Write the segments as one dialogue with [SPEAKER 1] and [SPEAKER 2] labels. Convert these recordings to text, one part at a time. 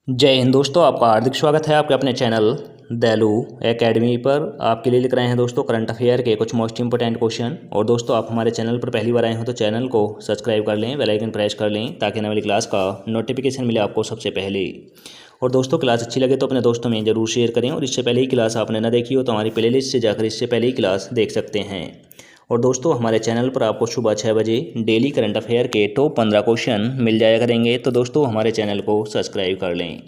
[SPEAKER 1] जय हिंद दोस्तों, आपका हार्दिक स्वागत है आपके अपने चैनल दैलू एकेडमी पर। आपके लिए लिख रहे हैं दोस्तों करंट अफेयर के कुछ मोस्ट इंपोर्टेंट क्वेश्चन। और दोस्तों आप हमारे चैनल पर पहली बार आए हो तो चैनल को सब्सक्राइब कर लें, बेल आइकन प्रेस कर लें ताकि आने वाली क्लास का नोटिफिकेशन मिले आपको सबसे पहले। और दोस्तों क्लास अच्छी लगे तो अपने दोस्तों में ज़रूर शेयर करें। और इससे पहले ही क्लास आपने ना देखी हो तो हमारी प्ले लिस्ट से जाकर इससे पहले ही क्लास देख सकते हैं। और दोस्तों हमारे चैनल पर आपको सुबह 6 बजे डेली करंट अफेयर के टॉप 15 क्वेश्चन मिल जाया करेंगे। तो दोस्तों हमारे चैनल को सब्सक्राइब कर लें।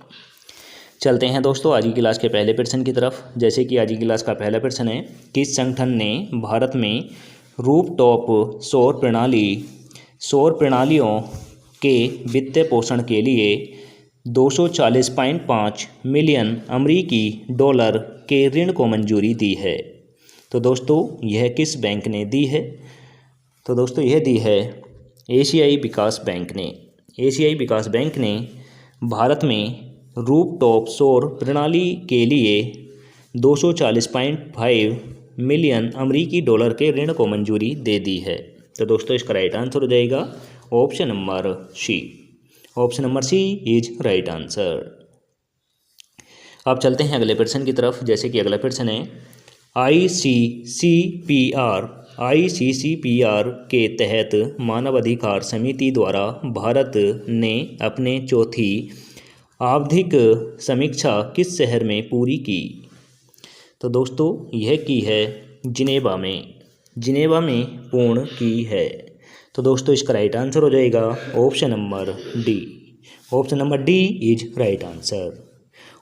[SPEAKER 1] चलते हैं दोस्तों आज की क्लास के पहले प्रश्न की तरफ। जैसे कि आज की क्लास का पहला प्रश्न है, किस संगठन ने भारत में रूफटॉप सौर प्रणालियों के वित्तीय पोषण के लिए 240.5 मिलियन अमेरिकी डॉलर के ऋण को मंजूरी दी है? तो दोस्तों यह किस बैंक ने दी है? तो दोस्तों यह दी है एशियाई विकास बैंक ने। एशियाई विकास बैंक ने भारत में रूफटॉप सौर प्रणाली के लिए 240.5 मिलियन अमेरिकी डॉलर के ऋण को मंजूरी दे दी है। तो दोस्तों इसका राइट आंसर हो जाएगा option number C. Option number C is right answer. अब चलते हैं अगले प्रश्न की तरफ। जैसे कि अगला प्रश्न है, आईसीसीपीआर के तहत मानवाधिकार समिति द्वारा भारत ने अपने चौथी आवधिक समीक्षा किस शहर में पूरी की? तो दोस्तों यह की है जिनेवा में पूर्ण की है। तो दोस्तों इसका राइट आंसर हो जाएगा option number D. Option number D is right answer.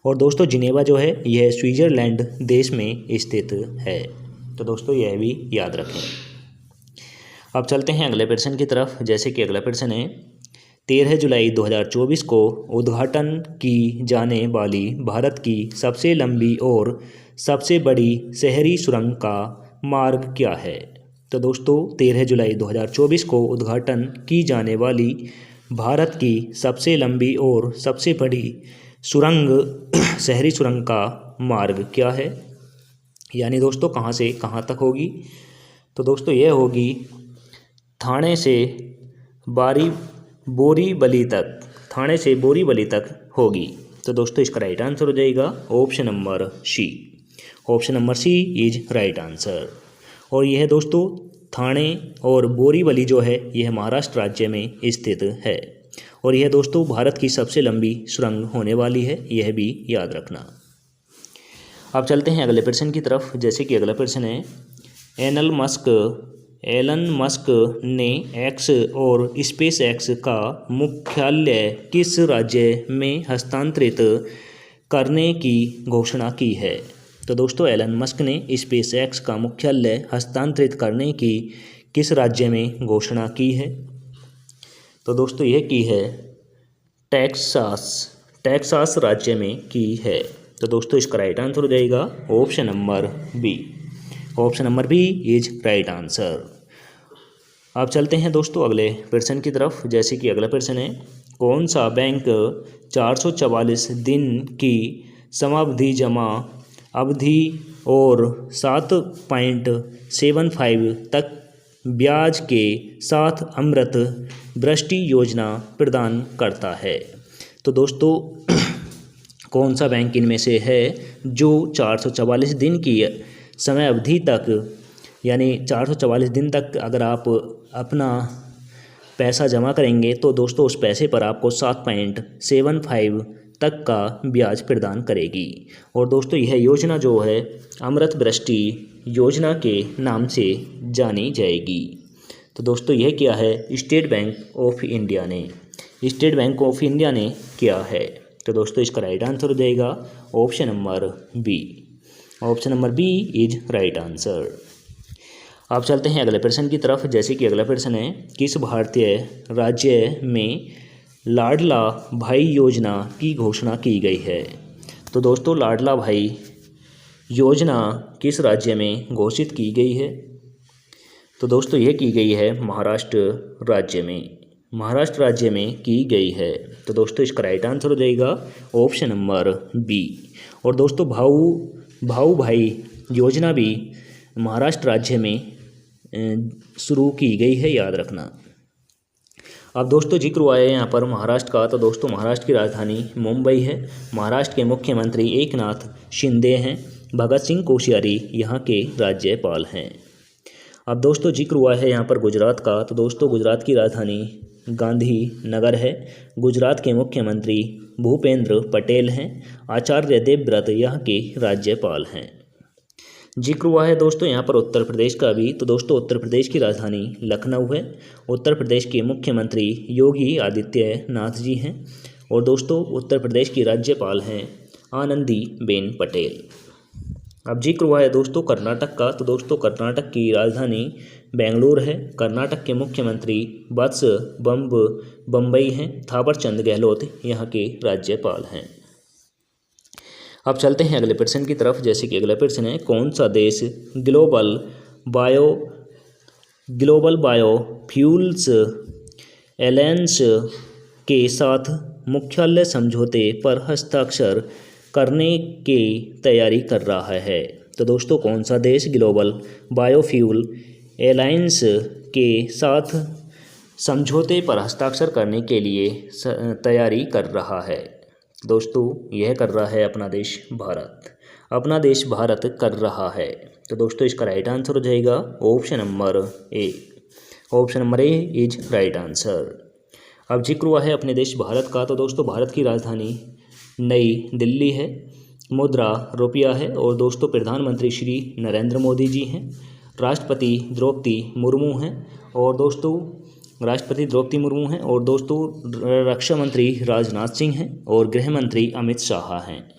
[SPEAKER 1] और दोस्तों जिनेवा जो है यह स्विट्ज़रलैंड देश में स्थित है। तो दोस्तों यह भी याद रखें। अब चलते हैं अगले प्रश्न की तरफ। जैसे कि अगला प्रश्न है, 13 जुलाई 2024 को उद्घाटन की जाने वाली भारत की सबसे लंबी और सबसे बड़ी शहरी सुरंग का मार्ग क्या है? तो दोस्तों 13 जुलाई 2024 को उद्घाटन की जाने वाली भारत की सबसे लंबी और सबसे बड़ी शहरी सुरंग का मार्ग क्या है? यानी दोस्तों कहाँ से कहाँ तक होगी? तो दोस्तों यह होगी थाने से बोरीवली तक होगी। तो दोस्तों इसका राइट आंसर हो जाएगा option number C. Option number C is right answer. और यह दोस्तों थाने और बोरीवली जो है यह महाराष्ट्र राज्य में स्थित है। और यह दोस्तों भारत की सबसे लंबी सुरंग होने वाली है, यह भी याद रखना। अब चलते हैं अगले प्रश्न की तरफ। जैसे कि अगला प्रश्न है, एलन मस्क ने एक्स और स्पेस एक्स का मुख्यालय किस राज्य में हस्तांतरित करने की घोषणा की है? तो दोस्तों एलन मस्क ने स्पेस एक्स का मुख्यालय हस्तांतरित करने की किस राज्य में घोषणा की है? तो दोस्तों यह की है टेक्सास राज्य में की है। तो दोस्तों इसका राइट आंसर हो जाएगा option number B. Option number B is right answer. अब चलते हैं दोस्तों अगले प्रश्न की तरफ। जैसे कि अगला प्रश्न है, कौन सा बैंक 444 दिन की समावधि जमा अवधि और 7.75 तक ब्याज के साथ अमृत वृष्टि योजना प्रदान करता है? तो दोस्तों कौन सा बैंक इनमें से है जो 444 दिन की समय अवधि तक, यानी 444 दिन तक अगर आप अपना पैसा जमा करेंगे तो दोस्तों उस पैसे पर आपको 7.75 तक का ब्याज प्रदान करेगी। और दोस्तों यह योजना जो है अमृत वृष्टि योजना के नाम से जानी जाएगी। तो दोस्तों यह क्या है स्टेट बैंक ऑफ इंडिया ने किया है। तो दोस्तों इसका राइट आंसर हो जाएगा option number B. Option number B is right answer. अब चलते हैं अगले प्रश्न की तरफ। जैसे कि अगला प्रश्न है, किस भारतीय राज्य में लाडला भाई योजना की घोषणा की गई है? तो दोस्तों लाडला भाई योजना किस राज्य में घोषित की गई है? तो दोस्तों यह की गई है महाराष्ट्र राज्य में की गई है। तो दोस्तों इसका राइट आंसर हो जाएगा ऑप्शन नंबर बी। और दोस्तों भाऊ भाई योजना भी महाराष्ट्र राज्य में शुरू की गई है, याद रखना। अब दोस्तों जिक्र हुआ है यहाँ पर महाराष्ट्र का, तो दोस्तों महाराष्ट्र की राजधानी मुंबई है। महाराष्ट्र के मुख्यमंत्री एकनाथ शिंदे हैं। भगत सिंह कोश्यारी यहाँ के राज्यपाल हैं। अब दोस्तों जिक्र हुआ है यहाँ पर गुजरात का, तो दोस्तों गुजरात की राजधानी गांधी नगर है। गुजरात के मुख्यमंत्री भूपेंद्र पटेल हैं। आचार्य देवव्रत यहाँ के राज्यपाल हैं। जिक्र हुआ है दोस्तों यहाँ पर उत्तर प्रदेश का भी, तो दोस्तों उत्तर प्रदेश की राजधानी लखनऊ है। उत्तर प्रदेश के मुख्यमंत्री योगी आदित्यनाथ जी हैं। और दोस्तों उत्तर प्रदेश की राज्यपाल हैं आनंदीबेन पटेल। अब जिक्र हुआ है दोस्तों कर्नाटक का, तो दोस्तों कर्नाटक की राजधानी बेंगलुरु है। कर्नाटक के मुख्यमंत्री वत्स बम्बई हैं। थावरचंद गहलोत यहाँ के राज्यपाल हैं। अब चलते हैं अगले प्रश्न की तरफ, जैसे कि अगला प्रश्न है, कौन सा देश ग्लोबल बायोफ्यूल्स एलायंस के साथ मुख्यालय समझौते पर हस्ताक्षर करने की तैयारी कर रहा है? तो दोस्तों कौन सा देश ग्लोबल बायोफ्यूल एलायंस के साथ समझौते पर हस्ताक्षर करने के लिए तैयारी कर रहा है? दोस्तों यह कर रहा है अपना देश भारत। अपना देश भारत कर रहा है। तो दोस्तों इसका राइट आंसर हो जाएगा option number A. Option number A is right answer. अब जिक्र हुआ है अपने देश भारत का, तो दोस्तों भारत की राजधानी नई दिल्ली है। मुद्रा रुपया है। और दोस्तों प्रधानमंत्री श्री नरेंद्र मोदी जी हैं। राष्ट्रपति द्रौपदी मुर्मू हैं। और दोस्तों रक्षा मंत्री राजनाथ सिंह हैं। और गृह मंत्री अमित शाह हैं।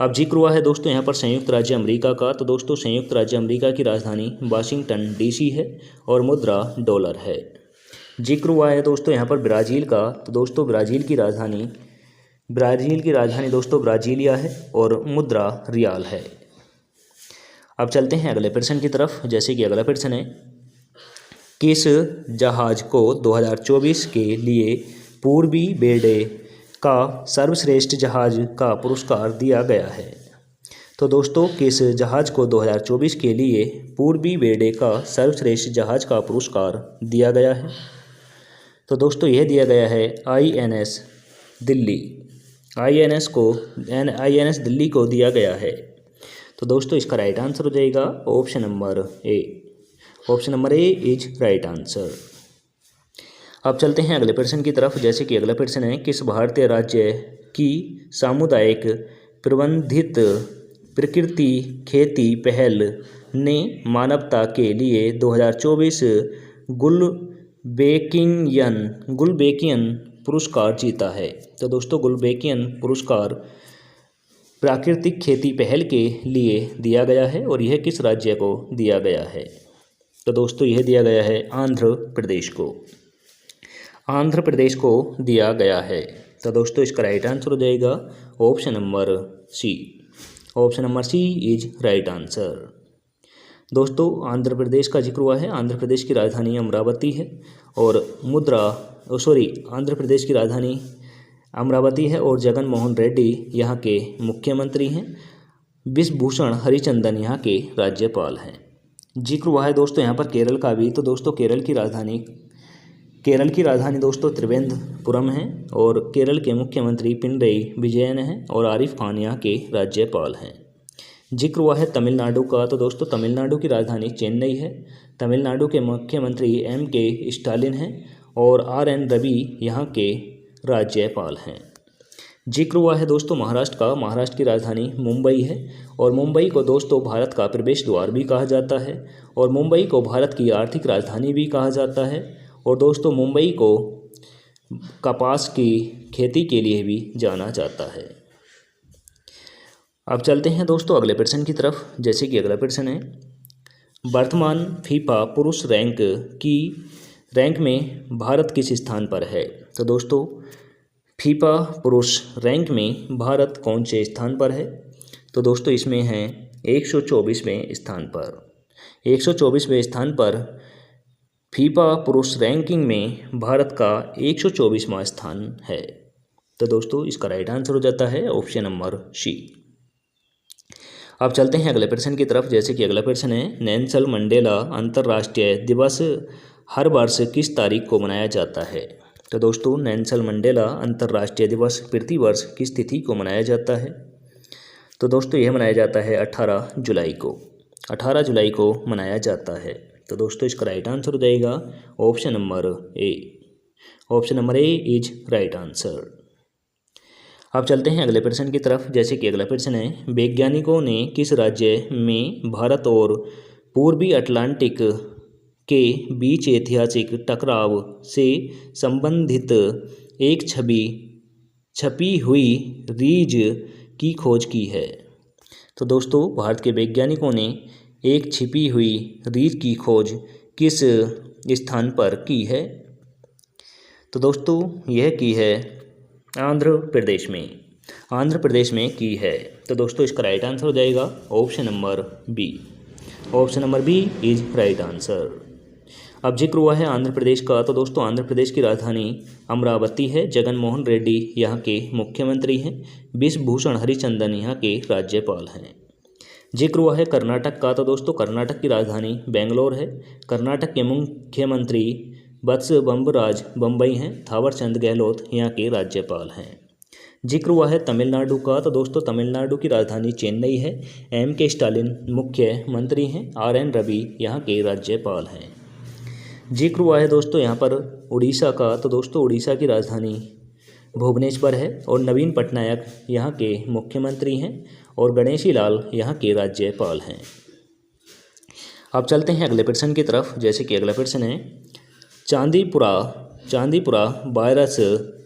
[SPEAKER 1] अब जिक्र हुआ है दोस्तों यहाँ पर संयुक्त राज्य अमेरिका का, तो दोस्तों संयुक्त राज्य अमेरिका की राजधानी वाशिंगटन डीसी है। और मुद्रा डॉलर है। जिक्र हुआ है दोस्तों यहाँ पर ब्राज़ील का, तो दोस्तों ब्राज़ील की राजधानी दोस्तों ब्राज़ीलिया है। और मुद्रा रियाल है। अब चलते हैं अगले प्रश्न की तरफ, जैसे कि अगला प्रश्न है, किस जहाज़ को 2024 के लिए पूर्वी बेड़े का सर्वश्रेष्ठ जहाज़ का पुरस्कार दिया गया है? तो दोस्तों किस जहाज़ को 2024 के लिए पूर्वी बेड़े का सर्वश्रेष्ठ जहाज़ का पुरस्कार दिया गया है? तो दोस्तों यह दिया गया है INS दिल्ली। INS दिल्ली को दिया गया है। तो दोस्तों इसका राइट आंसर हो जाएगा option number A. Option number A is right answer. अब चलते हैं अगले प्रश्न की तरफ, जैसे कि अगला प्रश्न है, किस भारतीय राज्य की सामुदायिक प्रबंधित प्रकृति खेती पहल ने मानवता के लिए 2024 गुलबेकियन पुरस्कार जीता है? तो दोस्तों गुलबेकियन पुरस्कार प्राकृतिक खेती पहल के लिए दिया गया है। और यह किस राज्य को दिया गया है? तो दोस्तों यह दिया गया है आंध्र प्रदेश को दिया गया है। तो दोस्तों इसका राइट आंसर हो जाएगा option number C. Option number C is right answer. दोस्तों आंध्र प्रदेश का जिक्र हुआ है। आंध्र प्रदेश की राजधानी अमरावती है। और आंध्र प्रदेश की राजधानी अमरावती है। और जगन मोहन रेड्डी यहाँ के मुख्यमंत्री हैं। विश्वभूषण हरिचंदन यहाँ के राज्यपाल हैं। जिक्र हुआ है दोस्तों यहाँ पर केरल का भी, तो दोस्तों केरल की राजधानी दोस्तों त्रिवेंद्रपुरम है। और केरल के मुख्यमंत्री पिनरई विजयन हैं। और आरिफ खान यहाँ के राज्यपाल हैं। जिक्र हुआ है तमिलनाडु का, तो दोस्तों तमिलनाडु की राजधानी चेन्नई है। तमिलनाडु के मुख्यमंत्री MK स्टालिन हैं। और RN रवि यहाँ के राज्यपाल हैं। जिक्र हुआ है दोस्तों महाराष्ट्र का। महाराष्ट्र की राजधानी मुंबई है। और मुंबई को दोस्तों भारत का प्रवेश द्वार भी कहा जाता है। और मुंबई को भारत की आर्थिक राजधानी भी कहा जाता है। और दोस्तों मुंबई को कपास की खेती के लिए भी जाना जाता है। अब चलते हैं दोस्तों अगले प्रश्न की तरफ, जैसे कि अगला प्रश्न है, वर्तमान फीफा पुरुष रैंक में भारत किस स्थान पर है? तो दोस्तों फीफा पुरुष रैंक में भारत कौन से स्थान पर है? तो दोस्तों इसमें है 124वें स्थान पर। 124वें स्थान पर फीफा पुरुष रैंकिंग में भारत का 124वां स्थान है। तो दोस्तों इसका राइट आंसर हो जाता है ऑप्शन नंबर सी। अब चलते हैं अगले प्रश्न की तरफ, जैसे कि अगला प्रश्न है, नेल्सन मंडेला अंतर्राष्ट्रीय दिवस हर वर्ष किस तारीख को मनाया जाता है? तो दोस्तों नेल्सन मंडेला अंतर्राष्ट्रीय दिवस प्रतिवर्ष किस तिथि को मनाया जाता है? तो दोस्तों यह मनाया जाता है 18 जुलाई को। 18 जुलाई को मनाया जाता है। तो दोस्तों इसका राइट आंसर हो जाएगा option number A. Option number A is right answer. अब चलते हैं अगले प्रश्न की तरफ। जैसे कि अगला प्रश्न है, वैज्ञानिकों ने किस राज्य में भारत और पूर्वी अटलांटिक के बीच ऐतिहासिक टकराव से संबंधित एक छपी हुई रीज की खोज की है? तो दोस्तों भारत के वैज्ञानिकों ने एक छिपी हुई रीज की खोज किस स्थान पर की है? तो दोस्तों यह की है आंध्र प्रदेश में। आंध्र प्रदेश में की है। तो दोस्तों इसका राइट आंसर हो जाएगा option number B. Option number B is right answer. अब जिक्र हुआ है आंध्र प्रदेश का, तो दोस्तों आंध्र प्रदेश की राजधानी अमरावती है। जगन मोहन रेड्डी यहाँ के मुख्यमंत्री हैं। विश्वभूषण हरिचंदन यहाँ के राज्यपाल हैं। जिक्र हुआ है कर्नाटक का, तो दोस्तों कर्नाटक की राजधानी बेंगलोर है। कर्नाटक के मुख्यमंत्री वत्स बम्बराज बम्बई हैं। थावरचंद गहलोत यहाँ के राज्यपाल हैं। जिक्र हुआ है तमिलनाडु का, तो दोस्तों तमिलनाडु की राजधानी चेन्नई है। M.K. स्टालिन मुख्यमंत्री हैं। R.N. रवि यहाँ के राज्यपाल हैं। जिक्र हुआ है दोस्तों यहाँ पर उड़ीसा का, तो दोस्तों उड़ीसा की राजधानी भुवनेश्वर है और नवीन पटनायक यहाँ के मुख्यमंत्री हैं और गणेशी लाल यहाँ के राज्यपाल हैं। अब चलते हैं अगले प्रश्न की तरफ। जैसे कि अगला प्रश्न है, चांदीपुरा वायरस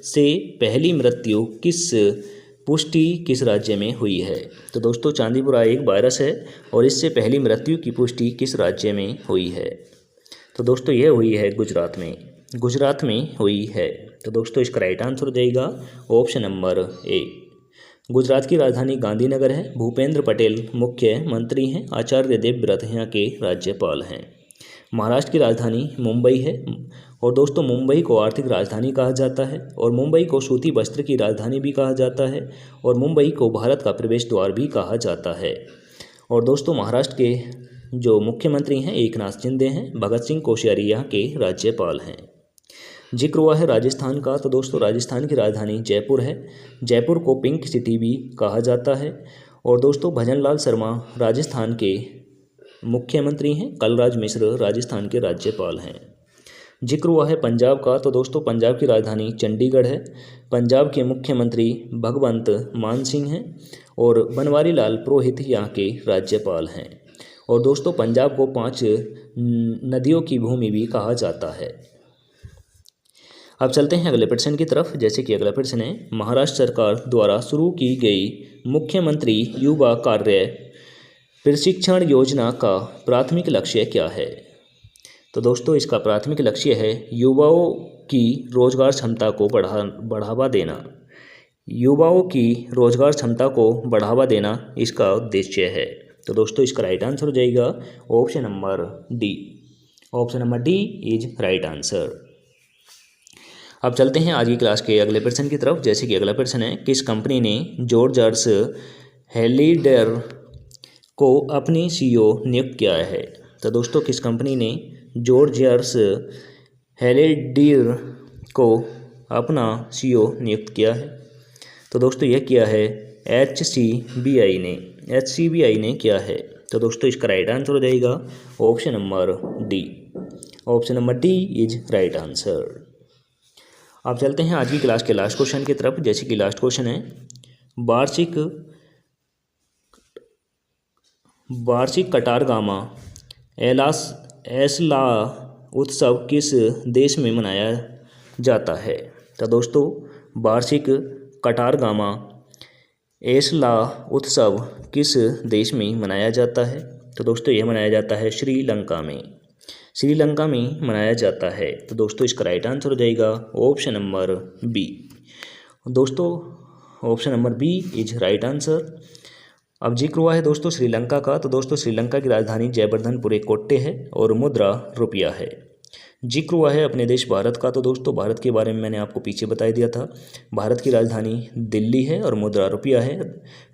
[SPEAKER 1] से पहली मृत्यु पुष्टि किस राज्य में हुई है? तो दोस्तों चांदीपुरा एक वायरस है और इससे पहली मृत्यु की पुष्टि किस राज्य में हुई है? तो दोस्तों यह हुई है गुजरात में। गुजरात में हुई है। तो दोस्तों इसका राइट आंसर हो जाएगा ऑप्शन नंबर ए। गुजरात की राजधानी गांधीनगर है। भूपेंद्र पटेल मुख्यमंत्री हैं। आचार्य देवव्रत यहाँ के राज्यपाल हैं। महाराष्ट्र की राजधानी मुंबई है और दोस्तों मुंबई को आर्थिक राजधानी कहा जाता है और मुंबई को सूती वस्त्र की राजधानी भी कहा जाता है और मुंबई को भारत का प्रवेश द्वार भी कहा जाता है। और दोस्तों महाराष्ट्र के जो मुख्यमंत्री हैं एकनाथ शिंदे हैं। भगत सिंह कोश्यारी यहाँ के राज्यपाल हैं। जिक्र हुआ है राजस्थान का, तो दोस्तों राजस्थान की राजधानी जयपुर है। जयपुर को पिंक सिटी भी कहा जाता है और दोस्तों भजनलाल शर्मा राजस्थान के मुख्यमंत्री हैं। कलराज मिश्र राजस्थान के राज्यपाल हैं। जिक्र हुआ है पंजाब का, तो दोस्तों पंजाब की राजधानी चंडीगढ़ है। पंजाब के मुख्यमंत्री भगवंत मान सिंह हैं और बनवारी लाल पुरोहित यहाँ के राज्यपाल हैं। और दोस्तों पंजाब को 5 नदियों की भूमि भी कहा जाता है। अब चलते हैं अगले प्रश्न की तरफ। जैसे कि अगला प्रश्न है, महाराष्ट्र सरकार द्वारा शुरू की गई मुख्यमंत्री युवा कार्य प्रशिक्षण योजना का प्राथमिक लक्ष्य क्या है? तो दोस्तों इसका प्राथमिक लक्ष्य है युवाओं की रोजगार क्षमता को बढ़ावा देना। युवाओं की रोजगार क्षमता को बढ़ावा देना इसका उद्देश्य है। तो दोस्तों इसका राइट आंसर हो जाएगा option number D. Option number D is right answer. अब चलते हैं आज की क्लास के अगले प्रश्न की तरफ। जैसे कि अगला प्रश्न है, किस कंपनी ने जॉर्ज हेलिडेर को अपनी CEO नियुक्त किया है? तो दोस्तों किस कंपनी ने जॉर्ज हेलिडेर को अपना CEO नियुक्त किया है? तो दोस्तों यह किया है HCBI ने किया है। तो दोस्तों इसका राइट आंसर हो जाएगा option number D. Option number D is right answer. अब चलते हैं आज की क्लास के लास्ट क्वेश्चन की तरफ। जैसे कि लास्ट क्वेश्चन है, वार्षिक कटारगामा एसला उत्सव किस देश में मनाया जाता है? तो दोस्तों वार्षिक कटारगामा एसला उत्सव किस देश में मनाया जाता है? तो दोस्तों यह मनाया जाता है श्रीलंका में। श्रीलंका में मनाया जाता है। तो दोस्तों इसका राइट आंसर हो जाएगा ऑप्शन नंबर बी। दोस्तों option number B is right answer. अब जिक्र हुआ है दोस्तों श्रीलंका का, तो दोस्तों श्रीलंका की राजधानी जयवर्धनपुरे कोट्टे है और मुद्रा रुपया है। जिक्र हुआ है अपने देश भारत का, तो दोस्तों भारत के बारे में मैंने आपको पीछे बता दिया था। भारत की राजधानी दिल्ली है और मुद्रा रुपया है।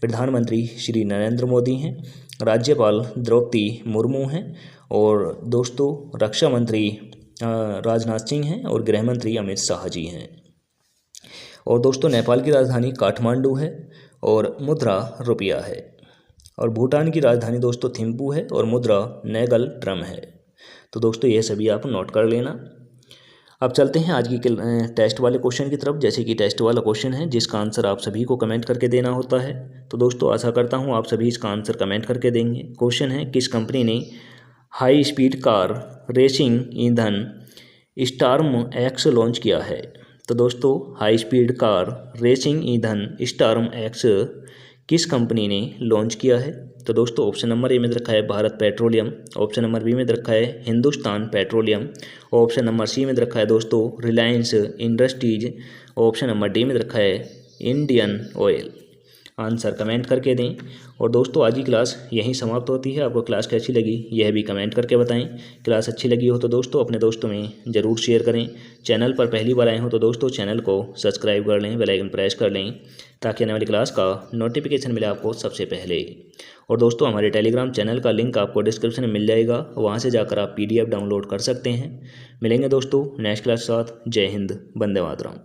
[SPEAKER 1] प्रधानमंत्री श्री नरेंद्र मोदी हैं। राज्यपाल द्रौपदी मुर्मू हैं और दोस्तों रक्षा मंत्री राजनाथ सिंह हैं और गृह मंत्री अमित शाह जी हैं। और दोस्तों नेपाल की राजधानी काठमांडू है और मुद्रा रुपया है। और भूटान की राजधानी दोस्तों थिम्पू है और मुद्रा नेगल ट्रम है। तो दोस्तों ये सभी आप नोट कर लेना। अब चलते हैं आज की टेस्ट वाले क्वेश्चन की तरफ। जैसे कि टेस्ट वाला क्वेश्चन है जिसका आंसर आप सभी को कमेंट करके देना होता है। तो दोस्तों आशा करता हूँ आप सभी इसका आंसर कमेंट करके देंगे। क्वेश्चन है, किस कंपनी ने हाई स्पीड कार रेसिंग ईंधन स्टार्म एक्स लॉन्च किया है? तो दोस्तों हाई स्पीड कार रेसिंग ईंधन स्टार्म एक्स किस कंपनी ने लॉन्च किया है? तो दोस्तों ऑप्शन नंबर ए में रखा है Bharat petroleum, option number B में रखा है Hindustan petroleum, option number C में रखा है दोस्तों Reliance industries, option number D में रखा है इंडियन ऑयल। आंसर कमेंट करके दें। और दोस्तों आज की क्लास यहीं समाप्त होती है। आपको क्लास कैसी लगी यह भी कमेंट करके बताएं। क्लास अच्छी लगी हो तो दोस्तों अपने दोस्तों में ज़रूर शेयर करें। चैनल पर पहली बार आए हो तो दोस्तों चैनल को सब्सक्राइब कर लें, बेल आइकन प्रेस कर लें ताकि आने वाली क्लास का नोटिफिकेशन मिले आपको सबसे पहले। और दोस्तों हमारे टेलीग्राम चैनल का लिंक आपको डिस्क्रिप्शन में मिल जाएगा, वहाँ से जाकर आप PDF डाउनलोड कर सकते हैं। मिलेंगे दोस्तों नेक्स्ट क्लास के साथ। जय हिंद, वंदे मातरम।